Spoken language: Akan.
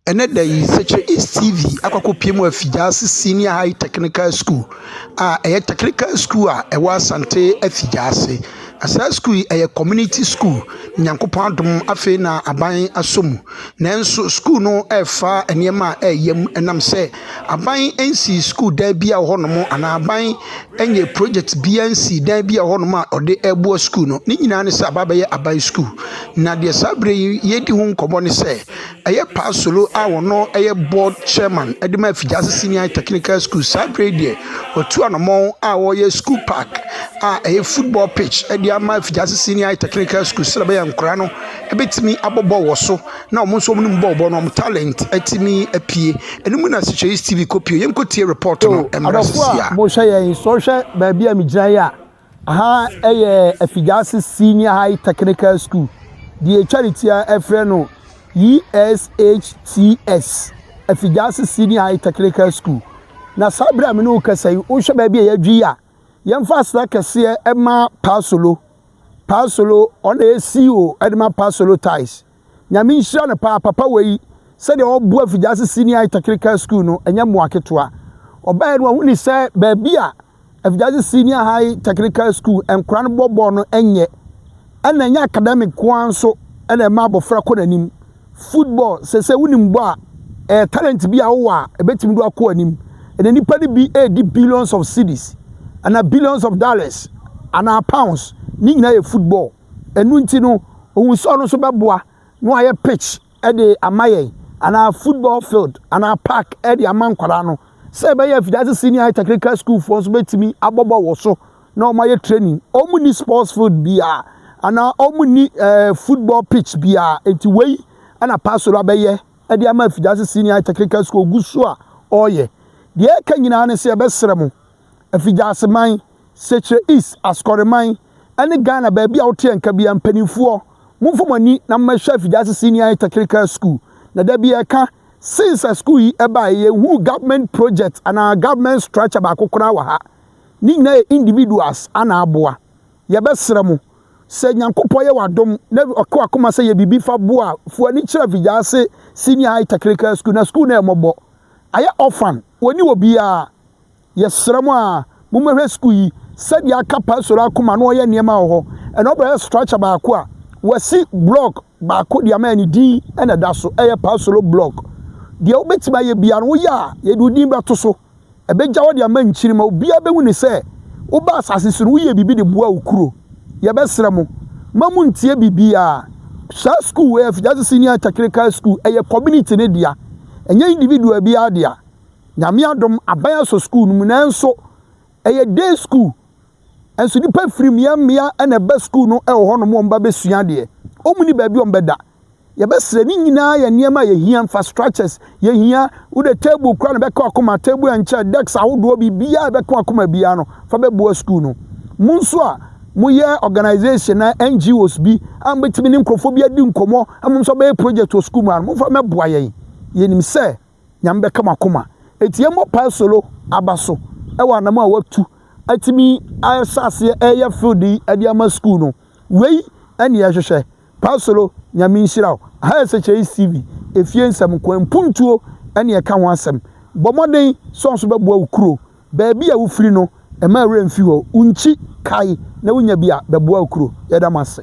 And that day, such a TV, Akopimo Effiduase Senior High Technical School. A technical school, a Asante Effiduase. As a school, a community school, Nyankopandum Afena Abain Asum. Nanso school no far and yema yem and I'm say Abain NC school there be a honomo and Abain any project BNC there be a honoma or the airboard school no. Nina Sababa Abai school. Nadia Sabre yedi home common say a pasolo our no a board chairman Edema Effiduase Senior Technical School Sabre there or two and more our school park a football pitch. My Effiduase Senior Technical School Celebrate and Crano, a bit me abobo waso, now most woman bobo talent, etimi apie, and the Muna TV copy, you could hear report on Embracia. Moshe, social baby, Mijaya, aha, Effiduase Senior High Technical School, the charity Efreno, Eshts, Effiduase Senior High Technical School. Na Sabra Minu Kasay, Usha baby, a Gia, young fast like a seer, Emma Pasolo on a CEO Edma Pasolo ties. Yamin Shana Papa way said the old boy Effiduase Senior Technical School no and Yamuaketwa. Or bad one when he said Babia Effiduase Senior High Technical School and Crown Bobono Enye and an academic Kwanso and a marble fraconim. Football says a winning bar a talent be a bet him do a coanim and any party be billions of cities and a billions of dollars and our pounds. Nina football and Nuntino, who saw no so babua, no I pitch at the Amaye and our football field and our park at the Aman Corano. Say by Effiduase Senior Technical School for to me, Aboba was so no my training. Omni sports field beer and our omni football pitch beer at way and a pastor abaye at the Effiduase Senior Technical School Gusua. Oh, yeah. The air can you say a best ceremony. Effiduase mine, such is a score mine. And the Ghana baby out here and Kabi and Penny for move for money, number chef Effiduase Senior Technical School. Now there be a car since a school by a who government project and our government structure back Okurawa. Nina individuals and our boy. Yabesramu said Yankopoya Wadom never Okuma say a bibi for boa for any chef Effiduase Senior Technical School. Na school name mobo. I orphan when you will be a yes, Rama Mumma school. Said ya kapa sora kuma no ye niema ho and obere structure ba ko a wasi block ba ko dia ma ni din e na da so e pasolo block dia obetima ye bia no ya ye du din ba to so e be jawo dia ma nchiri ma obia be wuni se wo ba asase so wo ye bibi de bua okuro ye be sremo mamu ntie bibia sa school we Effiduase Senior Technical School e ye community ne dia enye individual bia dia nyame adom abaya so school nu na nso e ye day school. And so the pay free mia and a best school no honor baby suade. Omuni baby on beda. Your best training na ya niema ye here infrastructures ye here with the table crown back akoma table and chair decks how do be bia back akoma biano for be school no. Munswa muye organization na NGOs bi am betimi nkrofobia di nkomo am so be project to school man mo fa me boa ye nim se nyam be kama koma etiemo pasolo abaso e wa na ma watu atimi asase eye field adiama school no wei ene ya hwehwe pasolo nyame nhiraw ha SHTV efie nsam kwampuntuo ene ya ka ho asem bomoden so so beboa ukuro baabi a wo firi no e ma remfi ho unchi kai na wonya bia beboa ukuro yeda mase